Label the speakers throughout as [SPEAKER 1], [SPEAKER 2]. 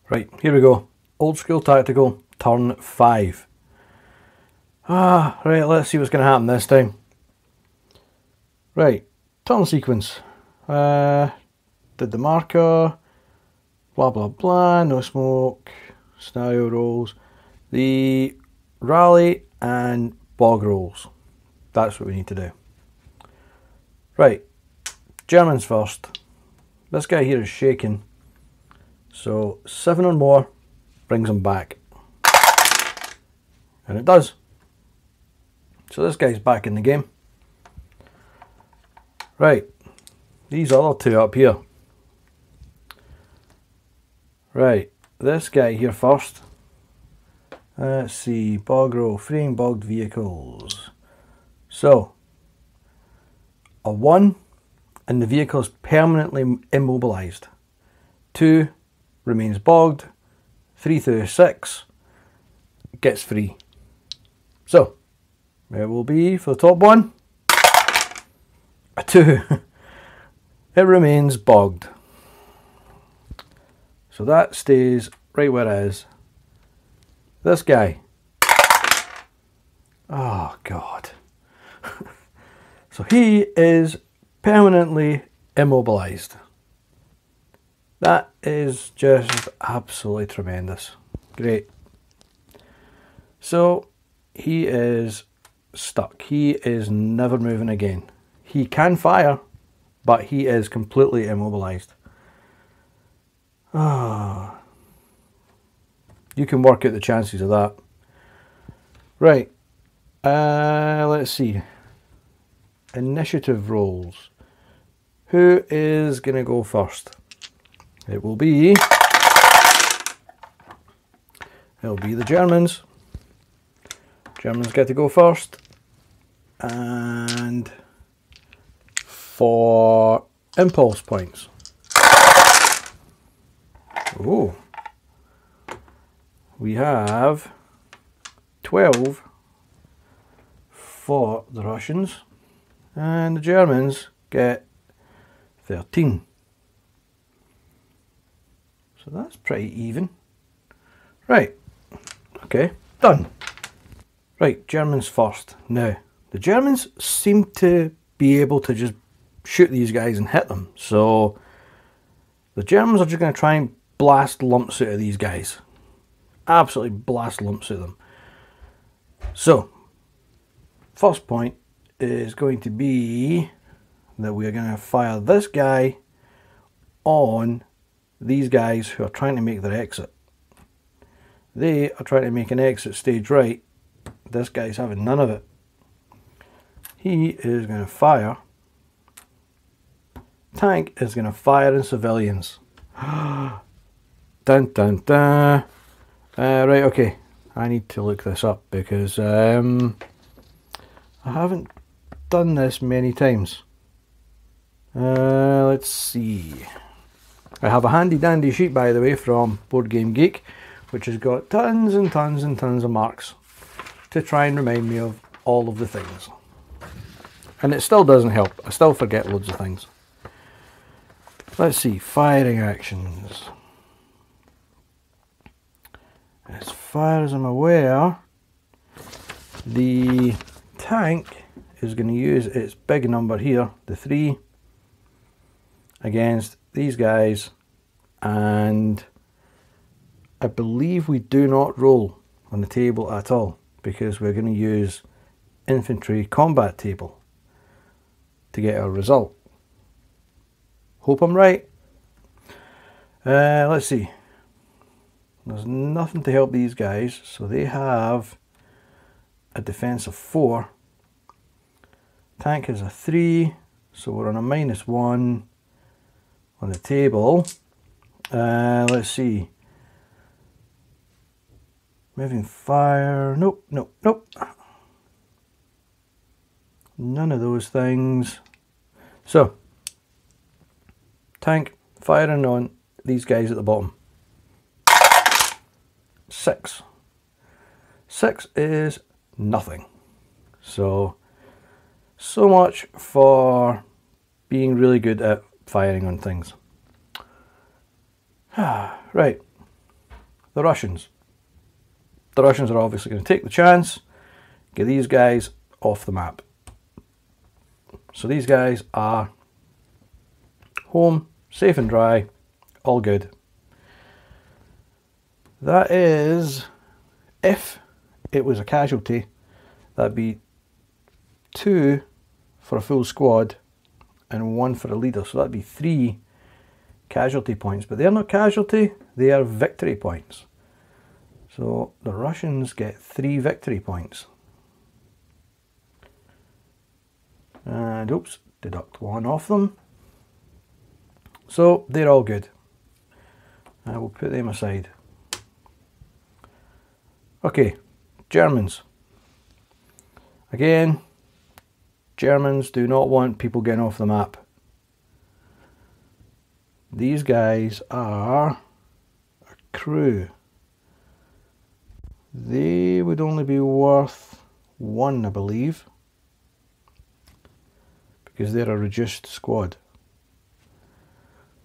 [SPEAKER 1] Right, here we go. Old School Tactical, turn 5. Right, let's see what's going to happen this time. Right, turn sequence. Did the marker, blah blah blah, no smoke, scenario rolls, the rally and bog rolls. That's what we need to do. Right, Germans first. This guy here is shaking, so 7 or more brings him back. And it does. So this guy's back in the game. Right, these other two up here. Right, this guy here first. Let's see, bog roll, freeing bogged vehicles. So, a 1 and the vehicle is permanently immobilized. 2 remains bogged. 3 through 6 gets free. So, it will be for the top one. A 2. It remains bogged. So that stays right where it is. This guy. Oh God. So he is permanently immobilized. That is just absolutely tremendous. Great. So he is stuck. He is never moving again. He can fire, but he is completely immobilized. Ah, you can work out the chances of that. Right. Let's see. Initiative rolls. Who is going to go first? It'll be the Germans. Germans get to go first. And for impulse points. Oh, we have 12 for the Russians, and the Germans get 13. So that's pretty even. Right, okay, done. Right, Germans first. Now, the Germans seem to be able to just shoot these guys and hit them. So the Germans are just going to try and blast lumps out of these guys. Absolutely blast lumps out of them. So, first point is going to be that we are going to fire this guy on these guys who are trying to make their exit. They are trying to make an exit stage right. This guy's having none of it. He is going to fire. Tank is going to fire in civilians. Dun dun dun. Right, okay. I need to look this up because I haven't done this many times. Let's see. I have a handy dandy sheet, by the way, from Board Game Geek, which has got tons and tons and tons of marks to try and remind me of all of the things. And it still doesn't help. I still forget loads of things. Let's see, firing actions. As far as I'm aware, the tank is going to use its big number here, the 3, against these guys, and I believe we do not roll on the table at all because we're going to use infantry combat table to get our result. Hope I'm right. Let's see. There's nothing to help these guys, so they have a defense of 4. Tank has a 3, so we're on a -1 on the table. Let's see. Moving fire. Nope, nope, nope. None of those things. So, tank firing on these guys at the bottom. 6. 6 is nothing. So much for being really good at firing on things. Right. the Russians. The Russians are obviously going to take the chance, get these guys off the map. So these guys are home, safe and dry, all good. That is, if it was a casualty, that'd be 2 for a full squad and 1 for a leader. So that'd be 3 casualty points. But they're not casualty, they are victory points. So the Russians get 3 victory points. And oops, deduct 1 off them. So they're all good. I will put them aside. Okay, Germans. Again, Germans do not want people getting off the map. These guys are a crew. They would only be worth 1, I believe, because they're a reduced squad.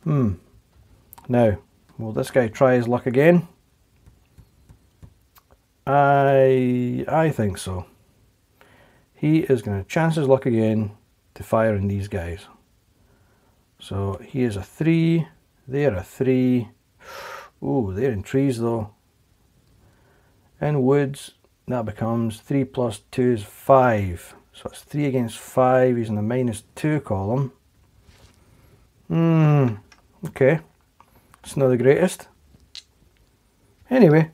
[SPEAKER 1] Now, will this guy try his luck again? I think so. He is going to chance his luck again to fire in these guys. So he is a 3, they're a 3. Ooh, they're in trees though. In woods, that becomes 3 plus 2 is 5. So it's 3 against 5, he's in the -2 column. Okay. It's not the greatest. Anyway.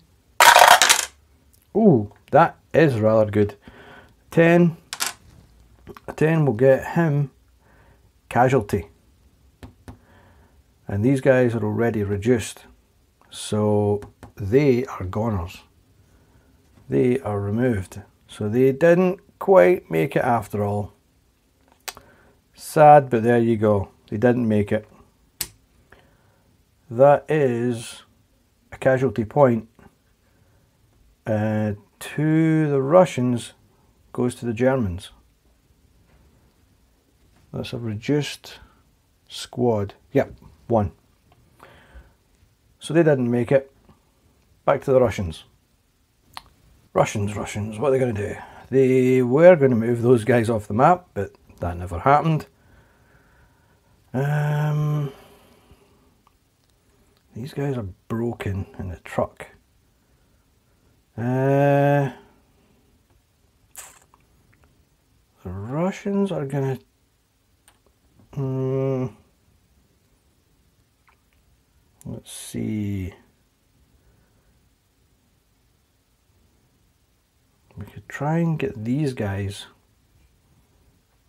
[SPEAKER 1] Ooh, that is rather good. 10. A 10 will get him casualty. And these guys are already reduced. So they are goners. They are removed. So they didn't quite make it after all. Sad, but there you go. They didn't make it. That is a casualty point. To the Russians goes to the Germans. That's a reduced squad. Yep, 1. So they didn't make it. Back to the Russians. Russians, what are they going to do? They were going to move those guys off the map, but that never happened. These guys are broken in the truck. The Russians are going to... let's see. We could try and get these guys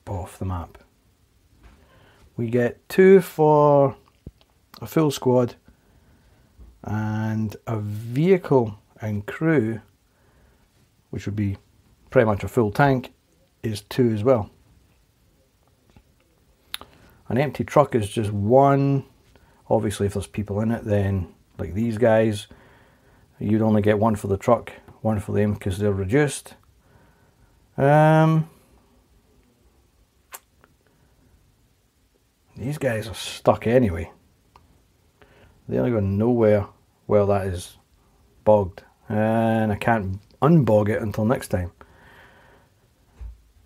[SPEAKER 1] off the map. We get 2 for a full squad, and a vehicle and crew, which would be pretty much a full tank, is 2 as well. An empty truck is just 1. Obviously if there's people in it, then like these guys, you'd only get 1 for the truck, 1 for them because they're reduced. These guys are stuck anyway. They're going to go nowhere while that is bogged, and I can't unbog it until next time.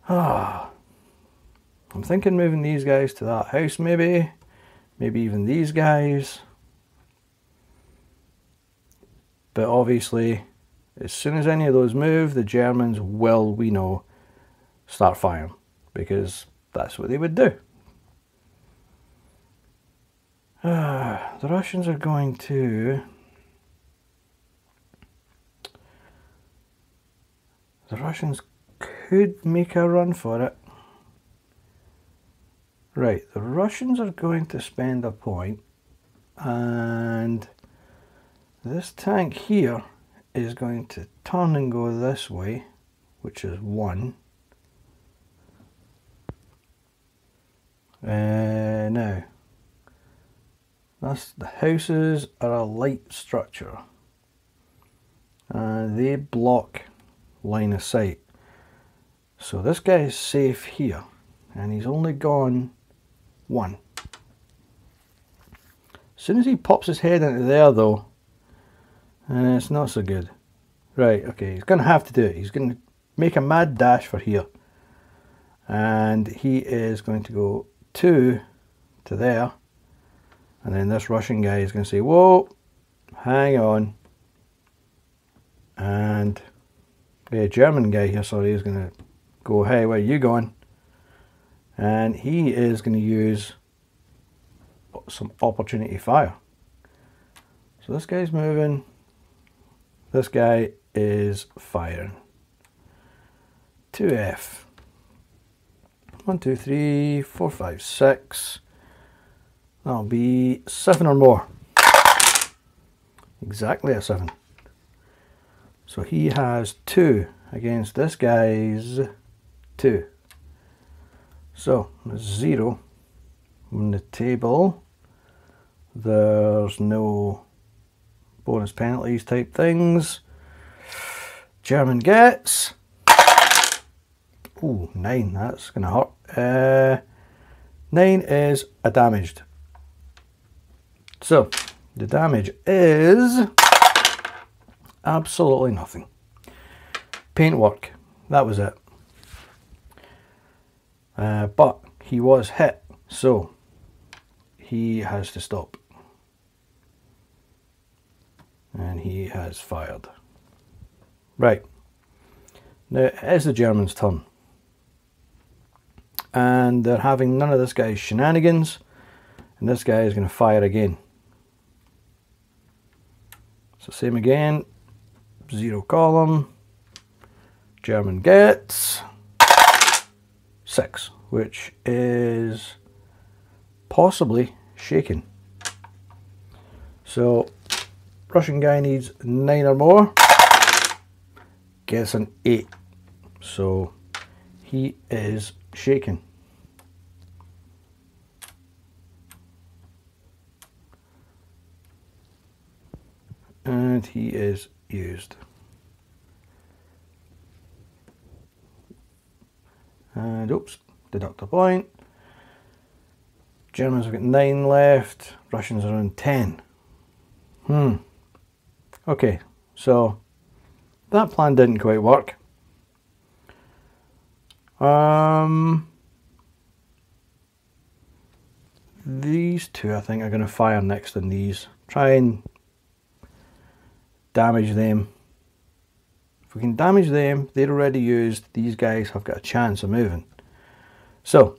[SPEAKER 1] I'm thinking moving these guys to that house, maybe even these guys. But obviously, as soon as any of those move, the Germans will, we know, start firing, because that's what they would do. The Russians are going to... The Russians could make a run for it. Right, the Russians are going to spend a point, and this tank here is going to turn and go this way, which is 1. Now, the houses are a light structure, and they block line of sight. So this guy is safe here, and he's only gone 1. As soon as he pops his head into there though, And it's not so good. Right, okay, he's going to have to do it. He's going to make a mad dash for here. And he is going to go 2 to there. And then this Russian guy is going to say, whoa, hang on. And the German guy here, sorry, is going to go, hey, where are you going? And he is going to use some opportunity fire. So this guy's moving. This guy is firing. 2F. 1, 2, 3, 4, 5, 6. That'll be 7 or more. Exactly a 7. So he has 2 against this guy's 2. So 0 on the table. There's no bonus penalties type things. German gets. Ooh, 9. That's going to hurt. 9 is a damaged. So the damage is absolutely nothing. Paintwork. That was it. But he was hit, so he has to stop. And he has fired. Right. Now it is the Germans' turn. And they're having none of this guy's shenanigans. And this guy is going to fire again. So same again. 0 column. German gets 6, which is possibly shaken. So Russian guy needs 9 or more. Gets an 8. So he is shaken. And he is used. And oops, deduct a point. Germans have got 9 left. Russians are on 10. Okay, so that plan didn't quite work. These two I think are going to fire next on these. Try and damage them. If we can damage them, they're already used. These guys have got a chance of moving. So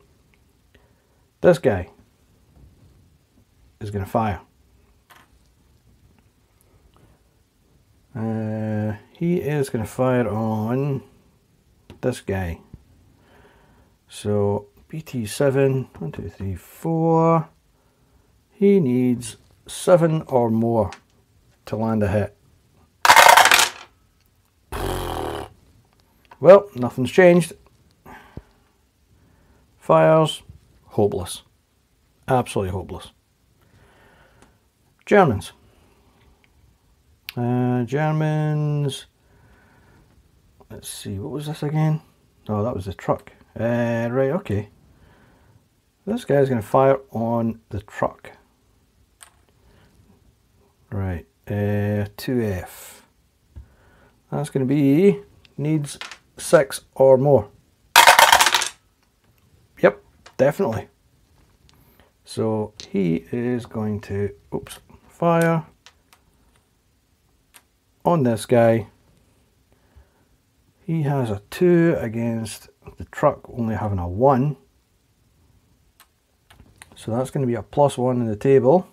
[SPEAKER 1] this guy is going to fire. He is going to fire on this guy. So BT7, 1, 2, 3, 4. He needs 7 or more to land a hit. Well, nothing's changed. Fires, hopeless. Absolutely hopeless. Germans. Germans. Let's see, what was this again? Oh, that was the truck. Right, okay. This guy's going to fire on the truck. Right, 2F. That's going to be, needs 6 or more. Yep, definitely. So he is going to, oops, fire on this guy. He has a 2 against the truck only having a 1. So that's going to be a +1 in the table.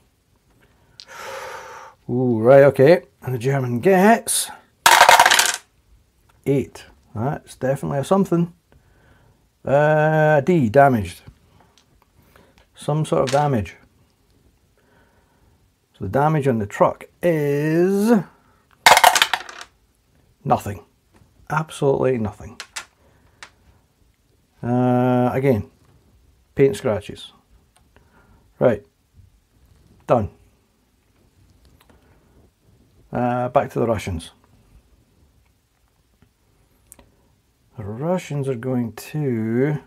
[SPEAKER 1] Ooh, right, okay. And the German gets 8. That's definitely a something. D, damaged. Some sort of damage. So the damage on the truck is nothing. Absolutely nothing. Again, paint scratches. Right, done. Back to the Russians. The Russians are going to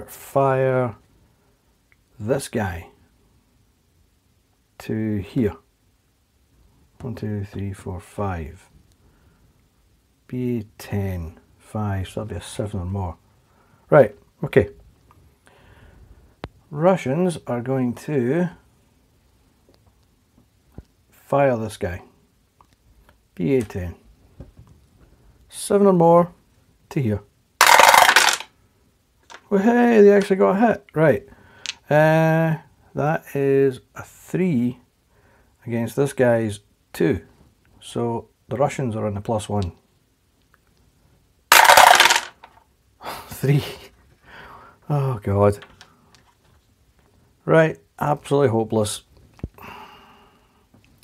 [SPEAKER 1] fire this guy to here. 1, 2, 3, 4, 5. BA10, 5, so that'll be a 7 or more. Right, okay. Russians are going to fire this guy. BA10. 7 or more to here. Well, hey, they actually got a hit. Right. That is a 3 against this guy's 2. So the Russians are on the +1. 3. Oh, God. Right. Absolutely hopeless.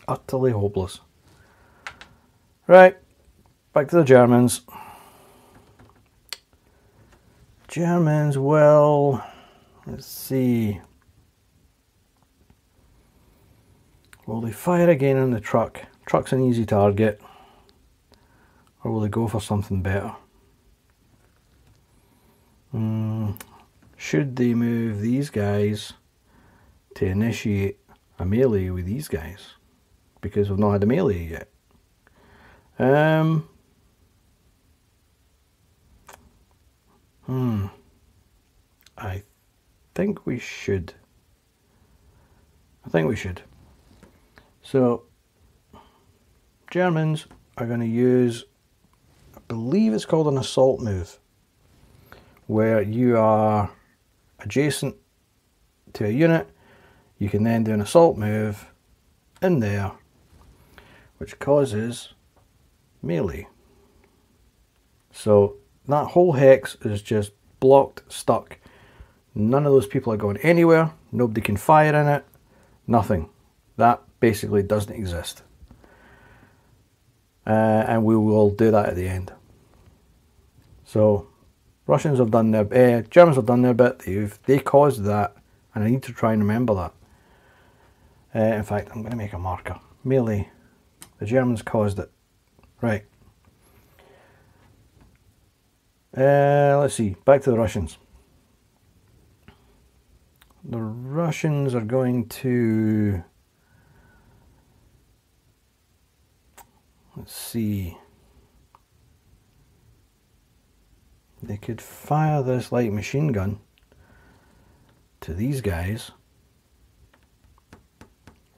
[SPEAKER 1] Utterly hopeless. Right. Back to the Germans. Germans will, let's see, will they fire again on the truck? Truck's an easy target. Or will they go for something better? Should they move these guys to initiate a melee with these guys? Because we've not had a melee yet. I think we should. So, Germans are going to use, I believe it's called an assault move, where you are adjacent to a unit. You can then do an assault move in there, which causes melee. So that whole hex is just blocked, stuck. None of those people are going anywhere. Nobody can fire in it. Nothing. That basically doesn't exist. And we will do that at the end. So Russians have done their, Germans have done their bit. They caused that, and I need to try and remember that. In fact, I'm going to make a marker. Melee. The Germans caused it. Right. Let's see. Back to the Russians. The Russians are going to, let's see, they could fire this light machine gun to these guys,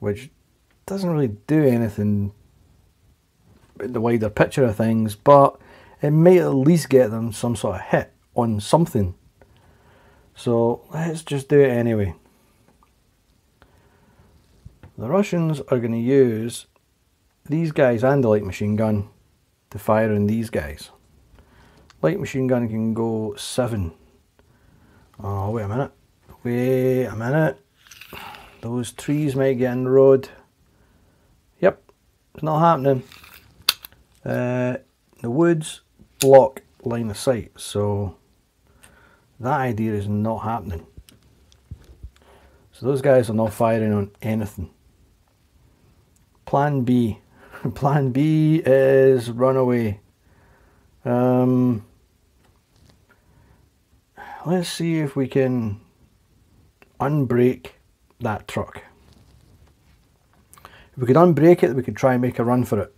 [SPEAKER 1] which doesn't really do anything in the wider picture of things, but it may at least get them some sort of hit on something. So let's just do it anyway. The Russians are going to use these guys and the light machine gun to fire on these guys. Light machine gun can go 7. Oh, wait a minute. Wait a minute. Those trees might get in the road. Yep, it's not happening. The woods block line of sight, so that idea is not happening. So those guys are not firing on anything. Plan B. Plan B is run away. Let's see if we can unbrake that truck. If we could unbrake it, we could try and make a run for it.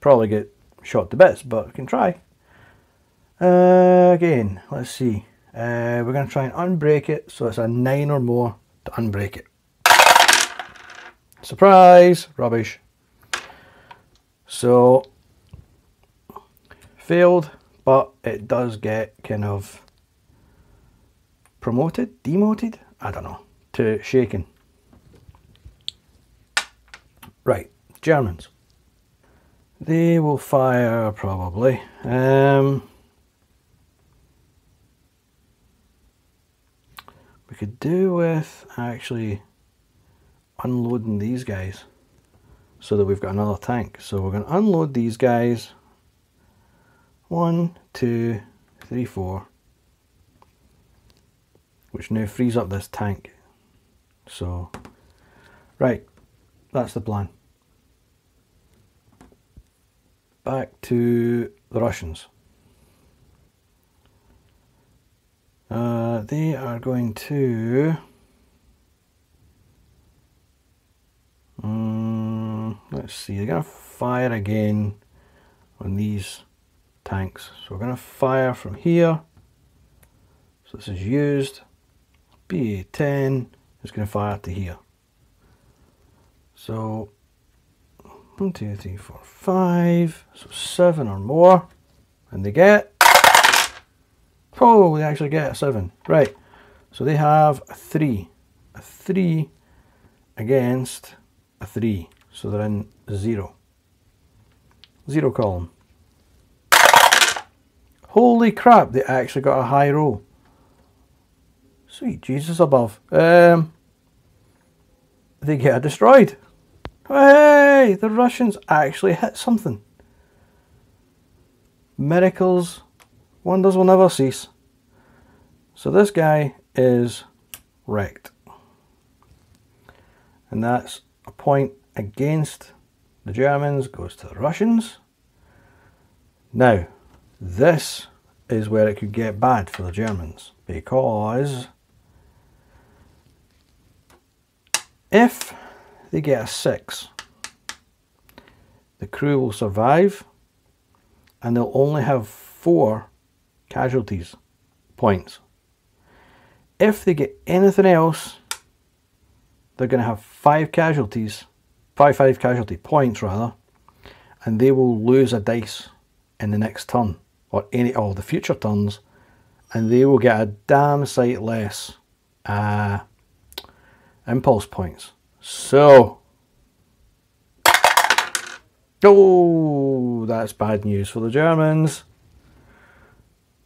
[SPEAKER 1] Probably get shot to bits, but we can try. Again, let's see. We're going to try and unbrake it, so it's a 9 or more to unbrake it. Surprise! Rubbish. So, failed, but it does get kind of promoted, demoted, I don't know, to shaken. Right, Germans. They will fire probably. We could do with actually unloading these guys so that we've got another tank. So we're going to unload these guys. 1, 2, 3, 4. Which now frees up this tank. So, right, that's the plan. Back to the Russians. They are going to, let's see, they're going to fire again on these tanks. So we're going to fire from here. So this is used. BA-10 is going to fire to here. So 1, 2, 3, 4, 5. So 7 or more. And they get... Oh, they actually get a 7. Right. So they have a 3. A 3 against a 3. So they're in 0. 0 column. Holy crap, they actually got a high roll. Sweet Jesus above. They get destroyed. Hey, the Russians actually hit something. Miracles, wonders will never cease. So this guy is wrecked. And that's a point against the Germans, goes to the Russians. Now, this is where it could get bad for the Germans, because if they get a 6, the crew will survive and they'll only have 4 casualties points. If they get anything else, they're going to have 5 casualties, 5 casualty points rather, and they will lose a dice in the next turn, or any of the future turns, and they will get a damn sight less impulse points. So, oh, that's bad news for the Germans.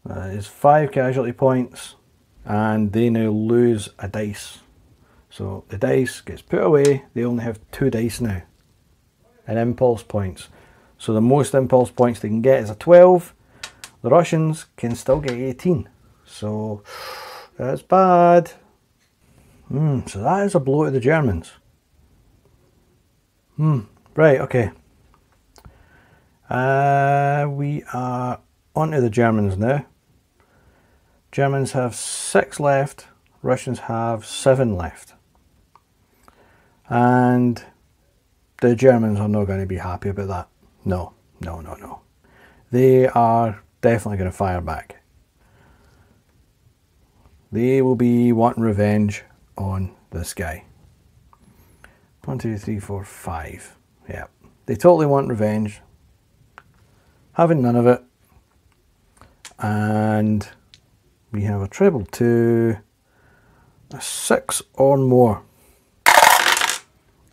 [SPEAKER 1] That is 5 casualty points, and they now lose a dice. So the dice gets put away. They only have 2 dice now, and impulse points. So the most impulse points they can get is a 12. The Russians can still get 18. So that's bad. So that is a blow to the Germans. Right, okay. We are on to the Germans now. Germans have 6 left. Russians have 7 left. And the Germans are not going to be happy about that. No, no, no, no. They are definitely going to fire back. They will be wanting revenge on this guy. 1, 2, 3, 4, 5. Yeah, they totally want revenge. Having none of it. And we have a treble 2, a 6 or more.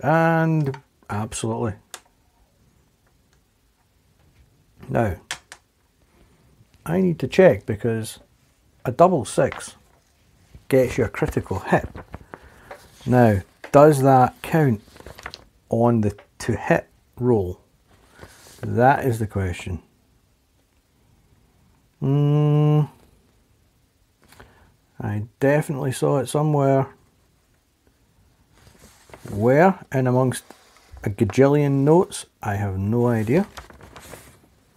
[SPEAKER 1] And absolutely. Now, I need to check, because a double 6 gets you a critical hit. Now, does that count on the to hit roll? That is the question. I definitely saw it somewhere. Where? In amongst a gajillion notes? I have no idea.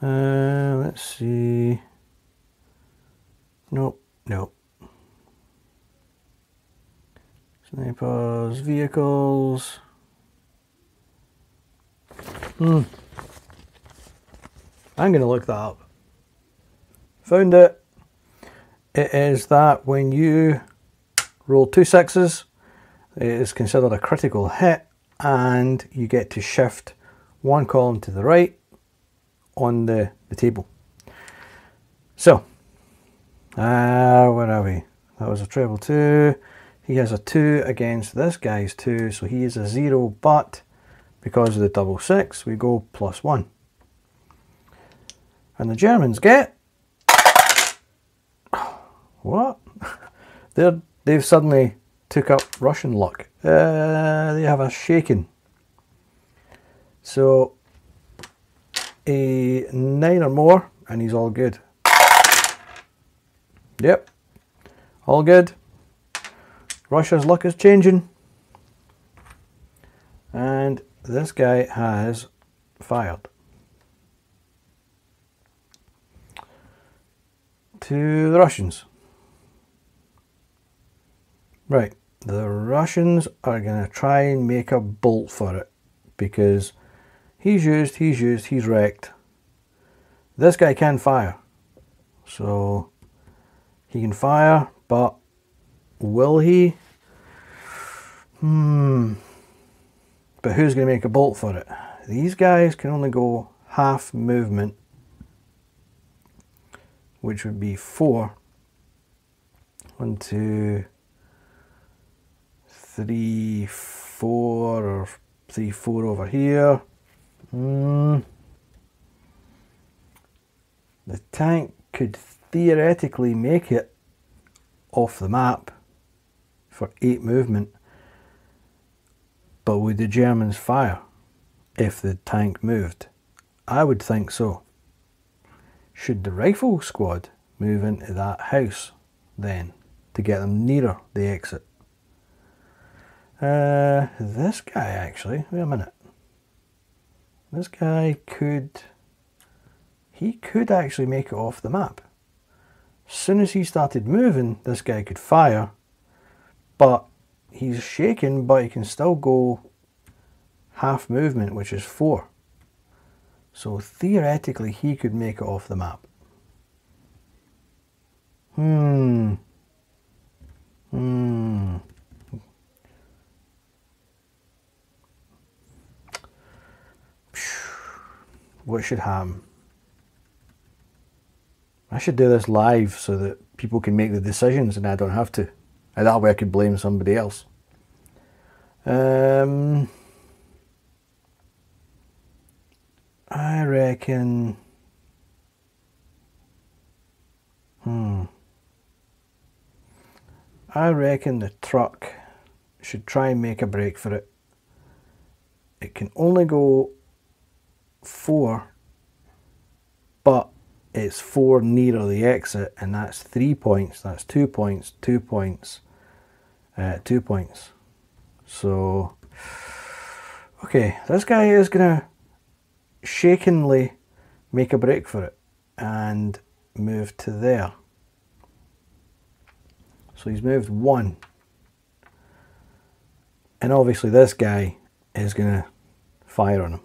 [SPEAKER 1] Let's see. Nope, nope. Snipers, vehicles. I'm going to look that up. Found it. It is that when you roll 2 6s, it is considered a critical hit, and you get to shift 1 column to the right on the table. So, where are we? That was a treble 2. He has a 2 against this guy's 2, so he is a 0, but because of the double 6, we go +1. And the Germans get... What? They've suddenly took up Russian luck. They have a shaking. So, a 9 or more, and he's all good. Yep, all good. Russia's luck is changing. And this guy has fired. To the Russians. Right, the Russians are going to try and make a bolt for it, because He's used, he's wrecked. This guy can fire. So he can fire, but will he? But who's going to make a bolt for it? These guys can only go half movement, which would be 4. 1, 2, 3, 4, or 3, 4 over here. The tank could theoretically make it off the map for 8 movement, but would the Germans fire if the tank moved? I would think so. Should the rifle squad move into that house then to get them nearer the exit? This guy actually, wait a minute. This guy could actually make it off the map. As soon as he started moving, this guy could fire, but he's shaken, but he can still go half movement, which is 4. So theoretically he could make it off the map. What should happen? I should do this live so that people can make the decisions and I don't have to. And that way I could blame somebody else. I reckon... I reckon the truck should try and make a break for it. It can only go 4, but it's 4 nearer the exit, and that's 3 points. That's 2 points, 2 points, 2 points. So, okay, this guy is gonna shakenly make a break for it and move to there. So he's moved 1, and obviously this guy is gonna fire on him.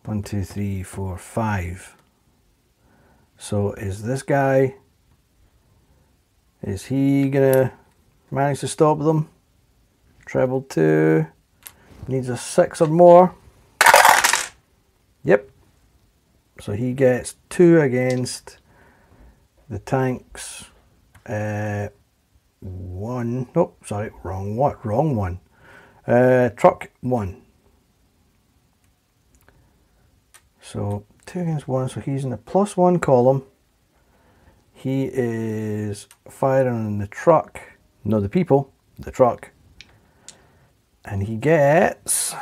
[SPEAKER 1] 1, 2, 3, 4, 5. So is this guy, is he gonna manage to stop them? Treble 2, needs a 6 or more. Yep. So he gets 2 against the tanks. 1. Nope, sorry, wrong one. Truck 1. So 2 against 1, so he's in the +1 column. He is firing on the truck, no, the people, the truck. And he gets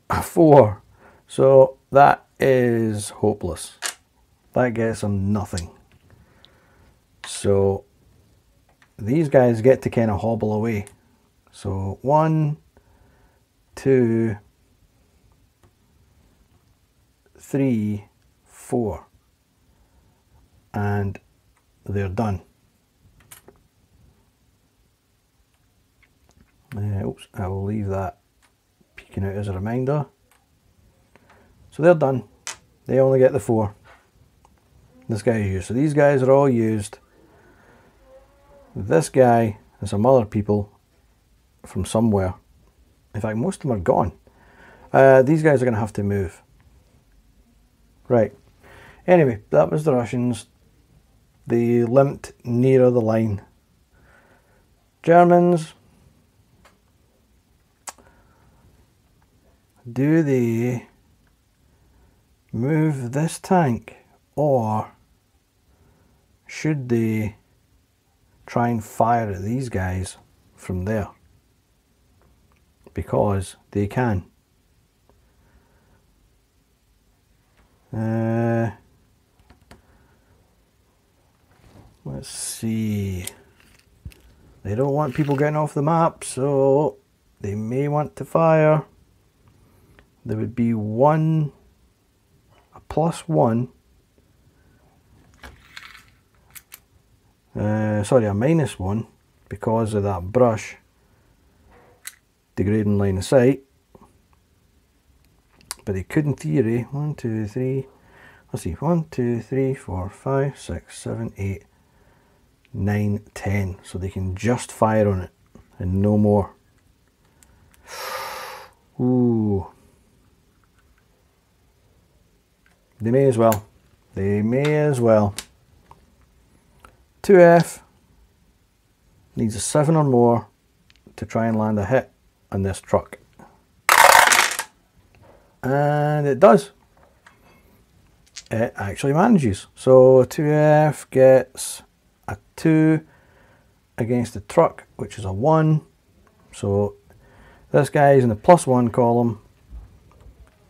[SPEAKER 1] a 4. So that is hopeless. That gets him nothing. So these guys get to kind of hobble away. So 1, 2, 3, 4, and they're done. Oops, I will leave that peeking out as a reminder. So they're done. They only get the 4. This guy is used. So these guys are all used. This guy and some other people from somewhere. In fact, most of them are gone. These guys are going to have to move. Right. Anyway, that was the Russians. They limped nearer the line. Germans. Do they move this tank, or should they try and fire at these guys from there? Because they can. Let's see. They don't want people getting off the map, so they may want to fire. There would be a +1, sorry, a -1 because of that brush. degrading line of sight. But they could in theory, 1, 2, 3, let's see, 1, 2, 3, 4, 5, 6, 7, 8, 9, 10. So they can just fire on it and no more. Ooh. They may as well. They may as well. 2F needs a 7 or more to try and land a hit on this truck. And it does. It actually manages. So 2F gets a 2 against the truck, which is a 1. So this guy is in the +1 column.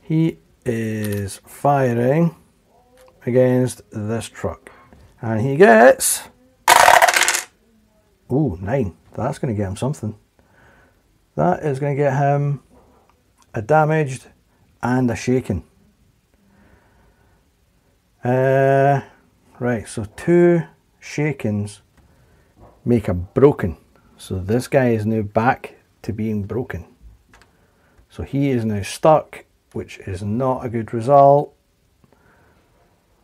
[SPEAKER 1] He is firing against this truck. And he gets... Ooh, 9. That's going to get him something. That is going to get him a damaged and a shaken. Right, so 2 shakens make a broken. So this guy is now back to being broken. So he is now stuck, which is not a good result.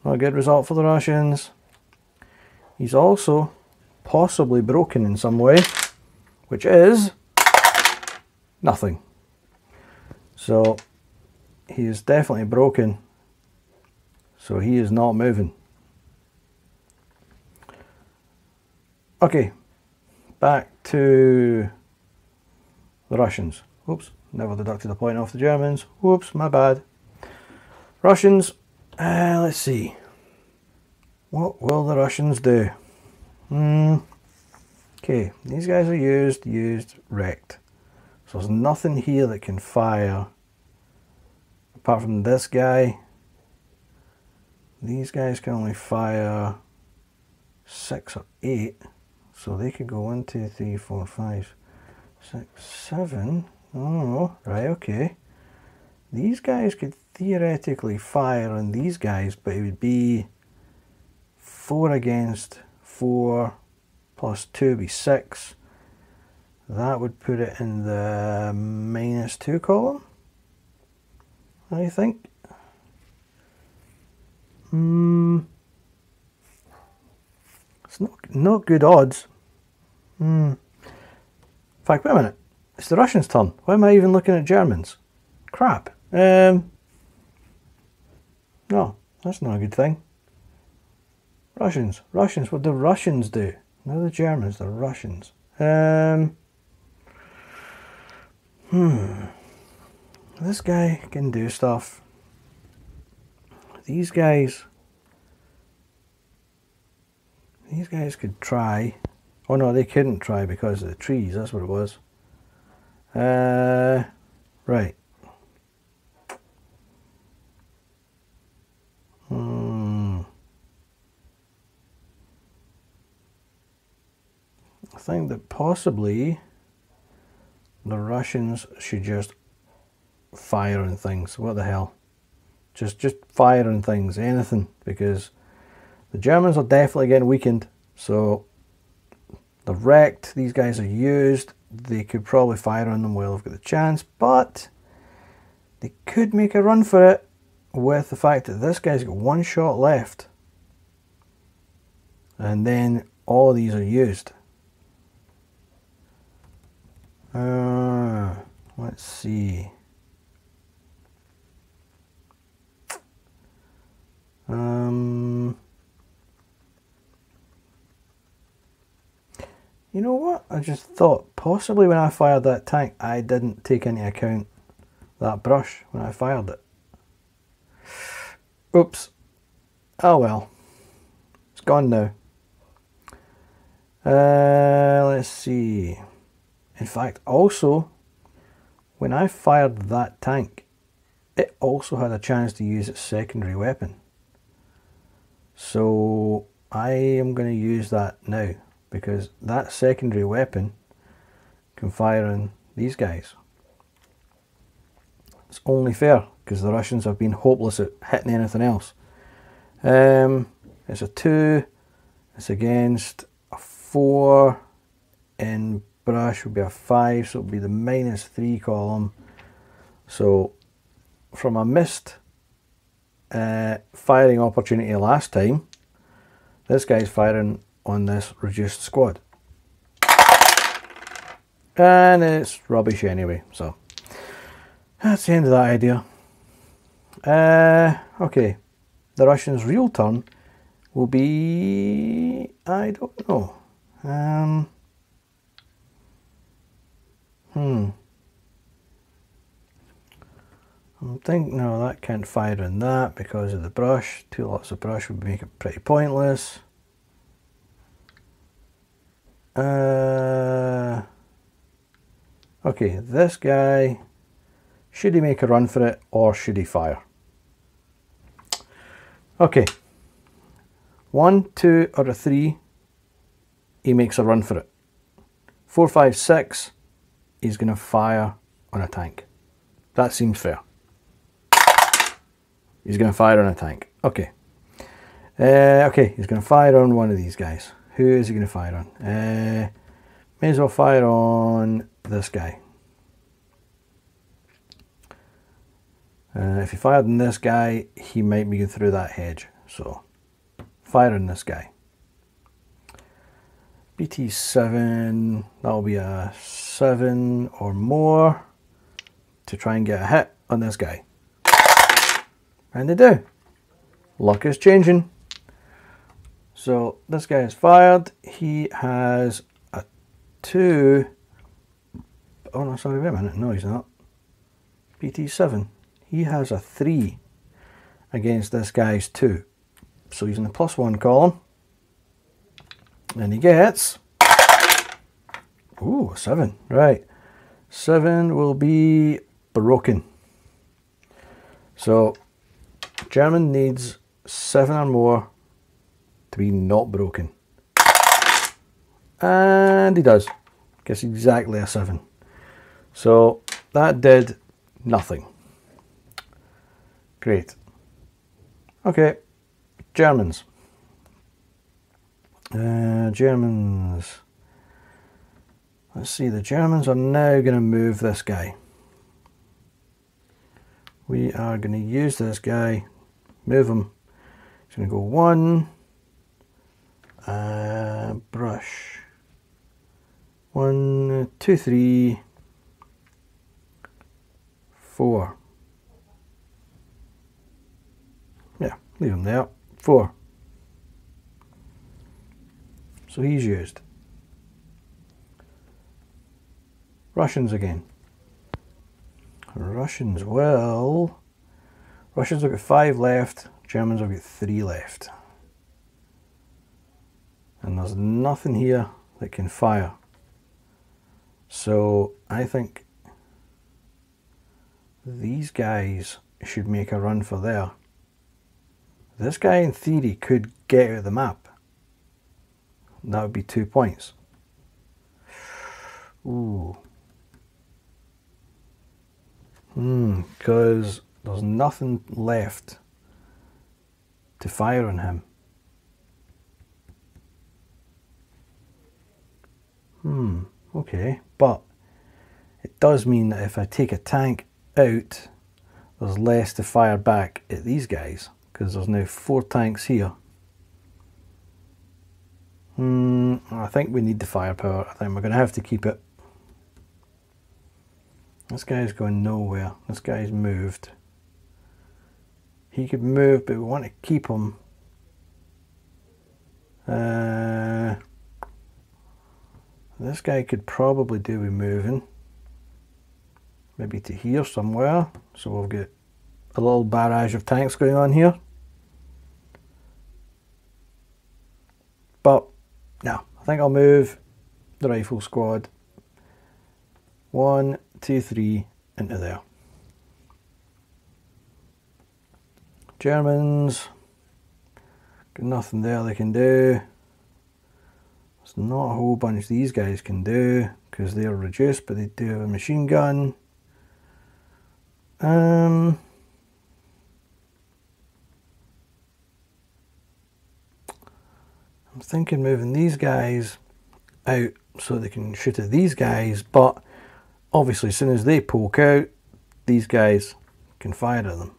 [SPEAKER 1] Not a good result for the Russians. He's also possibly broken in some way, which is nothing. So he is definitely broken. So he is not moving. Okay, back to the Russians. Oops, never deducted a point off the Germans. Whoops, my bad. Russians, let's see. What will the Russians do? Okay, these guys are used, wrecked. So there's nothing here that can fire apart from this guy. These guys can only fire 6 or 8. So they could go 1, 2, 3, 4, 5, 6, 7. Oh, right, okay. These guys could theoretically fire on these guys, but it would be 4 against 4 plus 2 would be 6. That would put it in the -2 column, I think. It's not good odds. In fact, wait a minute. It's the Russians' turn. Why am I even looking at Germans? Crap. No, that's not a good thing. Russians. What do Russians do? Not the Germans, the Russians. This guy can do stuff. These guys could try. Oh no, they couldn't try because of the trees, that's what it was. Right. I think that possibly the Russians should just fire on things. What the hell? Just fire on things, anything, because the Germans are definitely getting weakened. So they're wrecked. These guys are used. They could probably fire on them while they've got the chance, but they could make a run for it with the fact that this guy's got 1 shot left, and then all of these are used. Let's see. You know what? I just thought possibly when I fired that tank, I didn't take into account that brush when I fired it. Oops. Oh well. It's gone now. Let's see. In fact, also, when I fired that tank, it also had a chance to use its secondary weapon. So I am going to use that now, because that secondary weapon can fire on these guys. It's only fair, because the Russians have been hopeless at hitting anything else. It's a 2, it's against a 4 in brush would be a 5, so it would be the -3 column. So from a missed firing opportunity last time, this guy's firing on this reduced squad. And it's rubbish anyway, so that's the end of that idea. Okay, the Russians' real turn will be, I don't know. I think, no, that can't fire on that because of the brush. 2 lots of brush would make it pretty pointless. Okay, this guy, should he make a run for it or should he fire? Okay, 1, 2 or a 3, he makes a run for it. 4, 5, 6, he's going to fire on a tank. That seems fair. He's going to fire on a tank. Okay. Okay, he's going to fire on one of these guys. Who is he going to fire on? May as well fire on this guy. If he fired on this guy, he might be going through that hedge. So, fire on this guy. BT7, that'll be a 7 or more to try and get a hit on this guy. And they do. Luck is changing. So this guy is fired. He has a 2. Oh no, sorry, wait a minute. No, he's not. BT7. He has a 3 against this guy's 2. So he's in the +1 column. And he gets, ooh, 7. Right. 7 will be broken. So German needs 7 or more to be not broken. And he does. Gets exactly a 7. So that did nothing. Great. Okay, Germans. Germans. Let's see, the Germans are now going to move this guy. We are going to use this guy, move him. He's going to go 1, brush. 1, 2, 3, 4. Yeah, leave him there. 4. So he's used. Russians again. Russians have got 5 left, Germans have got 3 left. And there's nothing here that can fire. So I think these guys should make a run for there. This guy in theory could get out of the map. That would be 2 points. Ooh. Because there's nothing left to fire on him. Okay, but it does mean that if I take a tank out, there's less to fire back at these guys, because there's now 4 tanks here. I think we need the firepower. I think we're going to have to keep it. This guy's going nowhere. This guy's moved. He could move, but we want to keep him. This guy could probably do with moving. Maybe to here somewhere. So we've got a little barrage of tanks going on here. But no, I think I'll move the rifle squad. 1, 2, 3 into there. Germans, got nothing there they can do. There's not a whole bunch these guys can do because they're reduced, but they do have a machine gun. I'm thinking moving these guys out so they can shoot at these guys, but obviously as soon as they poke out, these guys can fire at them.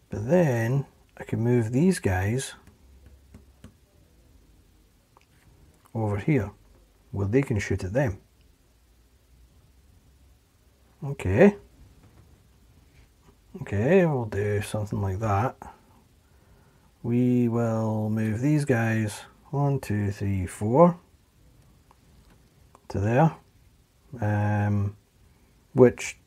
[SPEAKER 1] But then I can move these guys over here where they can shoot at them. Okay, we'll do something like that. We will move these guys 1, 2, 3, 4 to there, which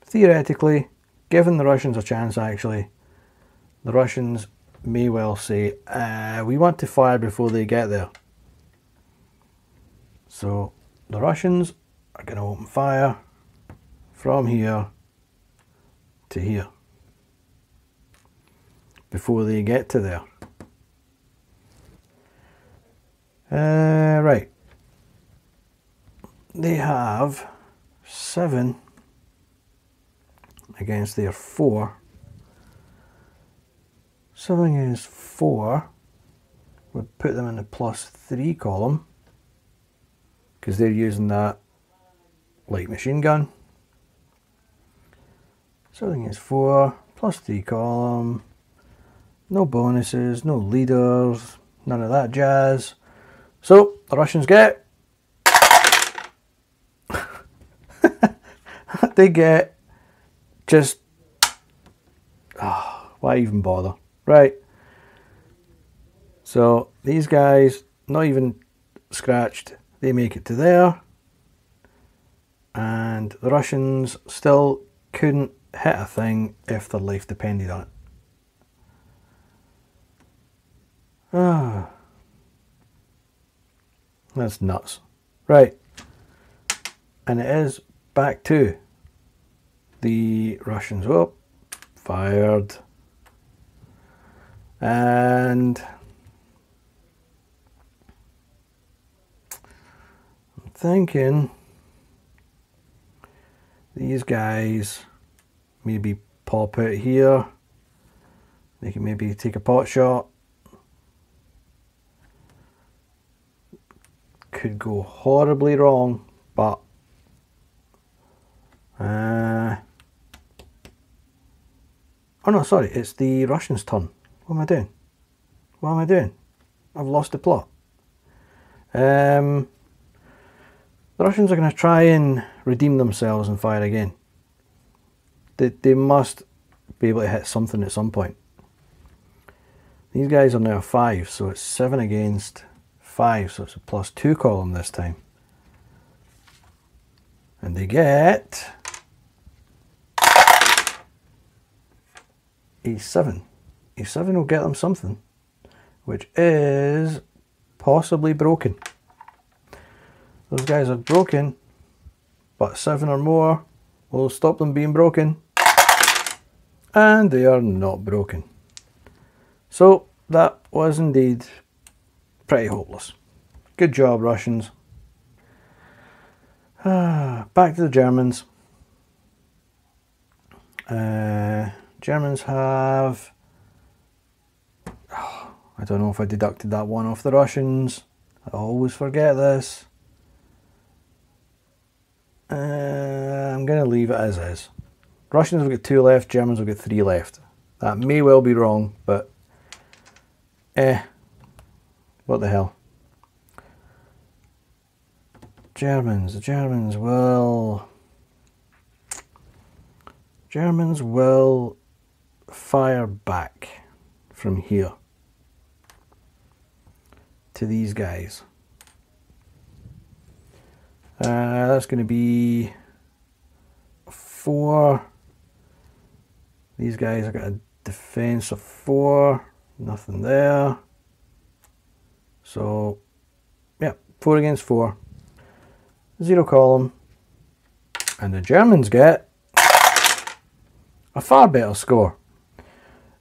[SPEAKER 1] theoretically, given the Russians a chance, actually, the Russians may well say, we want to fire before they get there. So the Russians are going to open fire from here to here before they get to there. Right. They have 7 against their 4. 7 against 4 would put them in the +3 column because they're using that light machine gun. 7 against 4, +3 column, no bonuses, no leaders, none of that jazz. So the Russians get they get just why even bother, right? So these guys, not even scratched, they make it to there, and the Russians still couldn't hit a thing if their life depended on it. That's nuts. Right. And it is back to the Russians. Oh, fired. And I'm thinking these guys maybe pop out here. They can maybe take a pot shot. Could go horribly wrong, but oh no, sorry, it's the Russians' turn. What am I doing? What am I doing? I've lost the plot. The Russians are going to try and redeem themselves and fire again. They must be able to hit something at some point. These guys are now 5, so it's 7 against 5, so it's a +2 column this time. And they get a 7. A 7 will get them something, which is possibly broken. Those guys are broken, but 7 or more will stop them being broken. And they are not broken. So that was indeed pretty hopeless. Good job, Russians. Back to the Germans. Germans have... I don't know if I deducted that 1 off the Russians. I always forget this. I'm going to leave it as is. Russians will get 2 left, Germans will get 3 left. That may well be wrong, but what the hell. The Germans will fire back from here to these guys. That's going to be 4. These guys have got a defense of 4, nothing there. So, yeah, 4 against 4. 0 column. And the Germans get a far better score.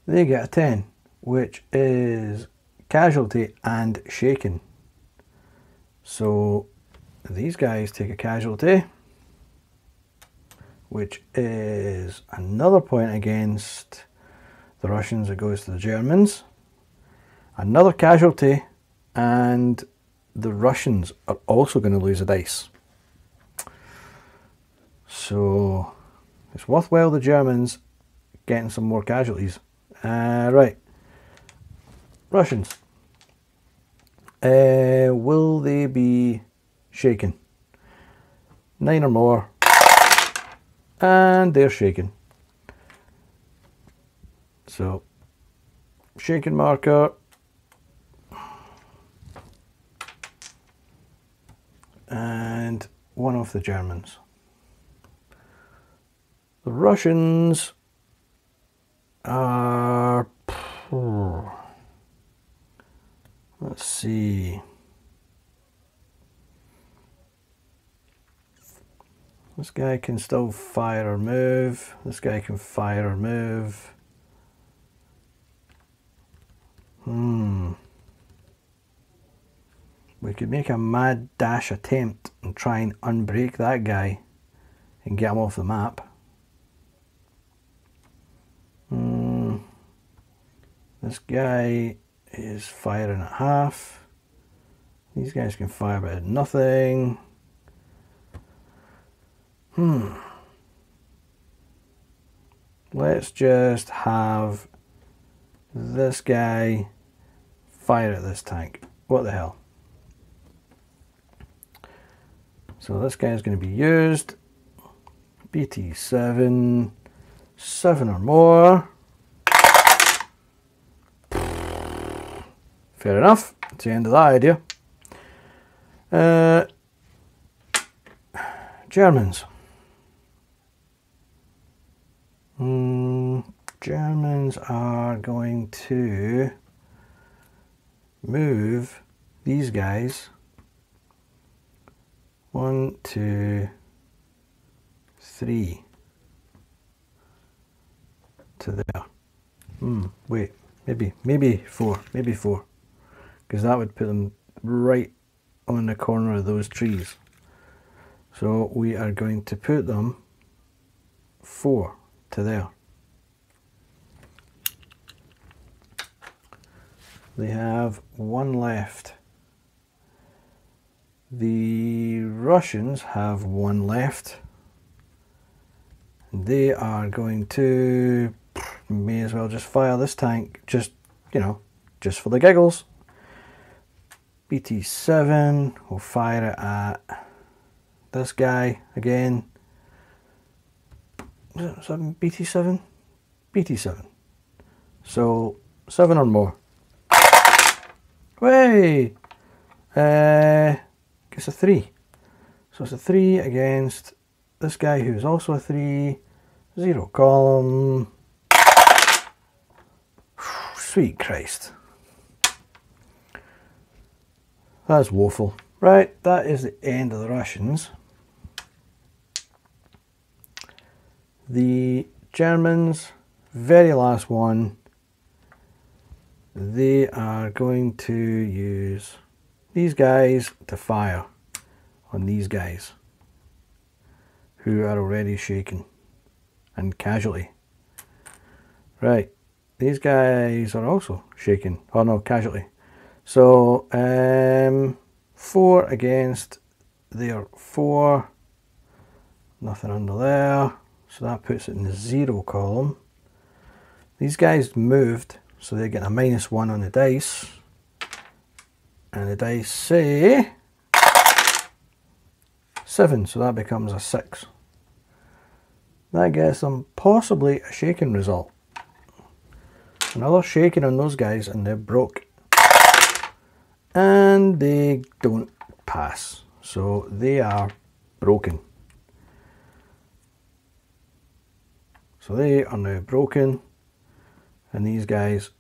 [SPEAKER 1] They get a 10, which is casualty and shaken. So these guys take a casualty, which is another point against the Russians. It goes to the Germans. Another casualty, and the Russians are also going to lose a dice. So it's worthwhile the Germans getting some more casualties. Right. Russians. Will they be shaken? 9 or more. And they're shaken. So, shaken marker. And one of the Germans. The Russians are... Let's see. This guy can still fire or move. This guy can fire or move. We could make a mad dash attempt and try and unbreak that guy and get him off the map. This guy is firing at half. These guys can fire but at nothing. Let's just have this guy fire at this tank. What the hell? So this guy is going to be used. BT7, 7 or more. Fair enough. It's the end of that idea. Germans. Germans are going to move these guys 1, 2, 3 to there. Wait, maybe 4, because that would put them right on the corner of those trees. So we are going to put them 4 to there. They have 1 left. The Russians have 1 left. They are going to, may as well just fire this tank, just, you know, just for the giggles. BT7 will fire it at this guy again. Is that BT7? BT7. So 7 or more. Way! It's a 3. So it's a 3 against this guy who's also a 3. 0 column. Sweet Christ. That's woeful. Right, that is the end of the Russians. The Germans, very last one, they are going to use these guys to fire on these guys who are already shaken and casualty. Right, these guys are also shaken. Oh no, casualty. So 4 against their 4. Nothing under there. So that puts it in the 0 column. These guys moved, so they're getting a -1 on the dice. And the dice say 7, so that becomes a 6. That gets them possibly a shaking result. Another shaking on those guys and they're broke. And they don't pass, so they are broken. So they are now broken, and these guys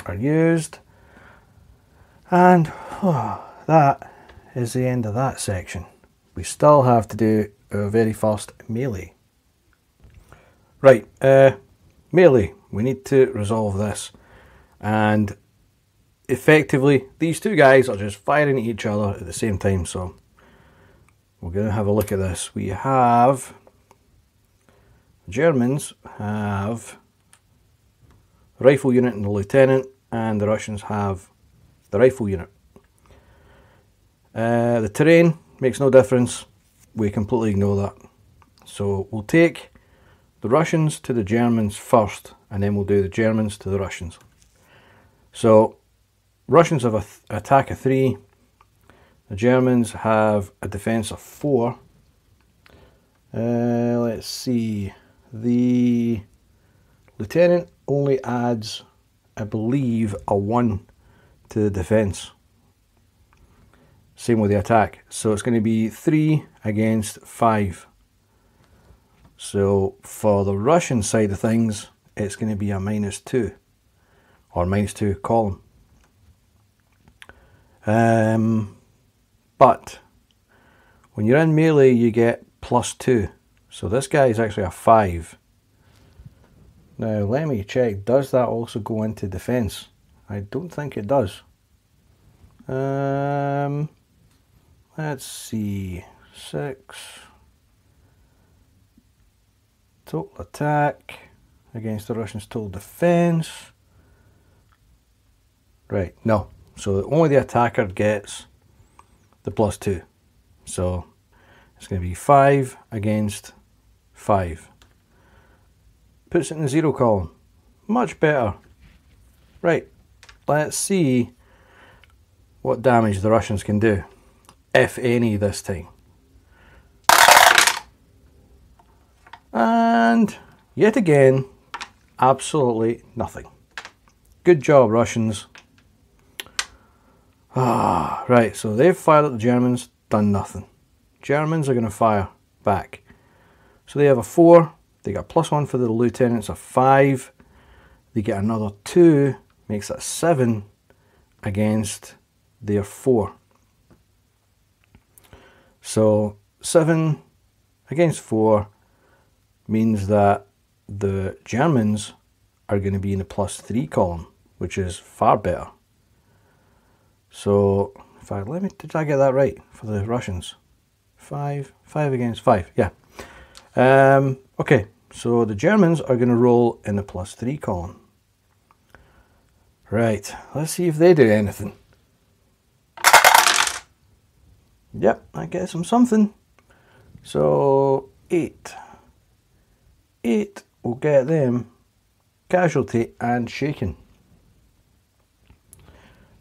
[SPEAKER 1] are used. And that is the end of that section. We still have to do our very first melee. Right, melee. We need to resolve this. And effectively, these two guys are just firing at each other at the same time. So we're going to have a look at this. We have Germans have the rifle unit and the lieutenant, and the Russians have the rifle unit. The terrain makes no difference. We completely ignore that. So we'll take the Russians to the Germans first, and then we'll do the Germans to the Russians. So Russians have an attack of 3. The Germans have a defense of 4. Let's see. The lieutenant only adds, I believe, a 1 to the defense. Same with the attack. So it's going to be 3 against 5. So for the Russian side of things, it's going to be a -2 or -2 column. But when you're in melee, you get +2. So this guy is actually a 5. Now let me check, does that also go into defense? I don't think it does. Let's see, 6. Total attack against the Russians' total defense. Right, no. So only the attacker gets the +2. So it's going to be 5 against 5. Puts it in the 0 column. Much better. Right, let's see what damage the Russians can do, if any, this time. And yet again, absolutely nothing. Good job, Russians. Right, so they've fired at the Germans, done nothing. Germans are going to fire back. So they have a 4, they got +1 for the lieutenants, a 5. They get another 2, makes that 7 against their 4. So 7 against 4 means that the Germans are going to be in the +3 column, which is far better. So, in fact, did I get that right for the Russians? 5 against 5, yeah. Okay, so the Germans are going to roll in the +3 column. Right, let's see if they do anything. Yep, I guess them something. So 8 will get them casualty and shaken.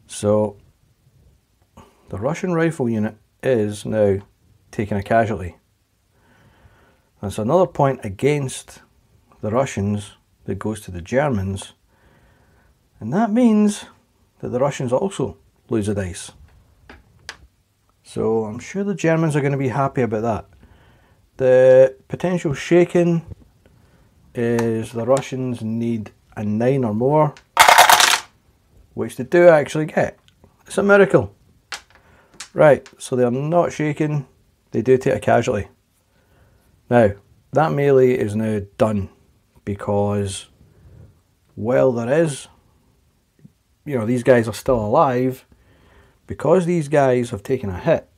[SPEAKER 1] So the Russian rifle unit is now taking a casualty. That's another point against the Russians that goes to the Germans, and that means that the Russians also lose a dice. So I'm sure the Germans are going to be happy about that. The potential shaken is the Russians need a 9 or more, which they do actually get. It's a miracle. Right, so they're not shaken, they do take a casualty. Now, that melee is now done, because while there is, these guys are still alive, because these guys have taken a hit,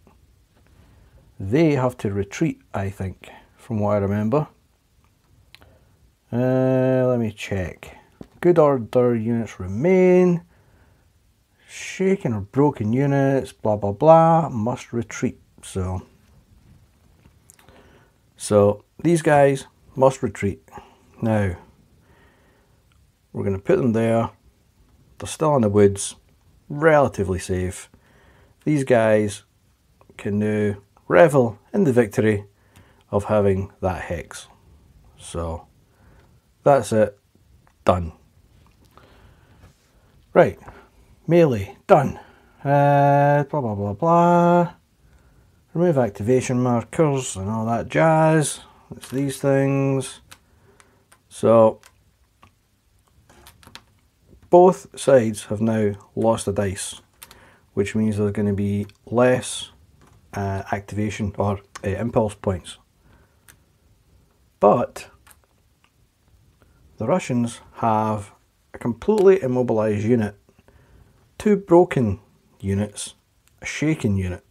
[SPEAKER 1] they have to retreat, I think, from what I remember. Let me check. Good order units remain. Shaken or broken units, blah blah blah, must retreat. So these guys must retreat. Now, we're going to put them there. They're still in the woods, relatively safe. These guys can now revel in the victory of having that hex. So that's it, done. Right, melee, done. Blah blah blah blah. Remove activation markers and all that jazz. It's these things. So both sides have now lost a dice, which means there's going to be less activation or impulse points. But the Russians have a completely immobilized unit, 2 broken units, a shaken unit.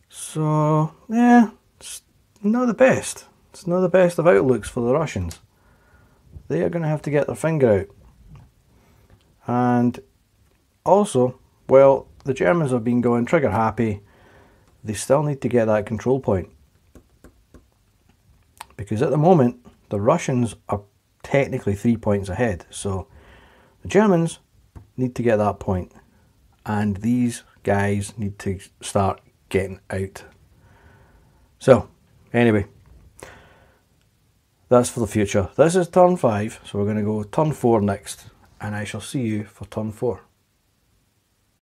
[SPEAKER 1] So yeah, it's not the best. It's not the best of outlooks for the Russians. They are going to have to get their finger out. And also, well, the Germans have been going trigger happy. They still need to get that control point. Because at the moment, the Russians are technically 3 points ahead. So the Germans need to get that point. And these guys need to start getting out. So, anyway, that's for the future. This is turn 5, so we're going to go turn 4 next. And I shall see you for turn 4.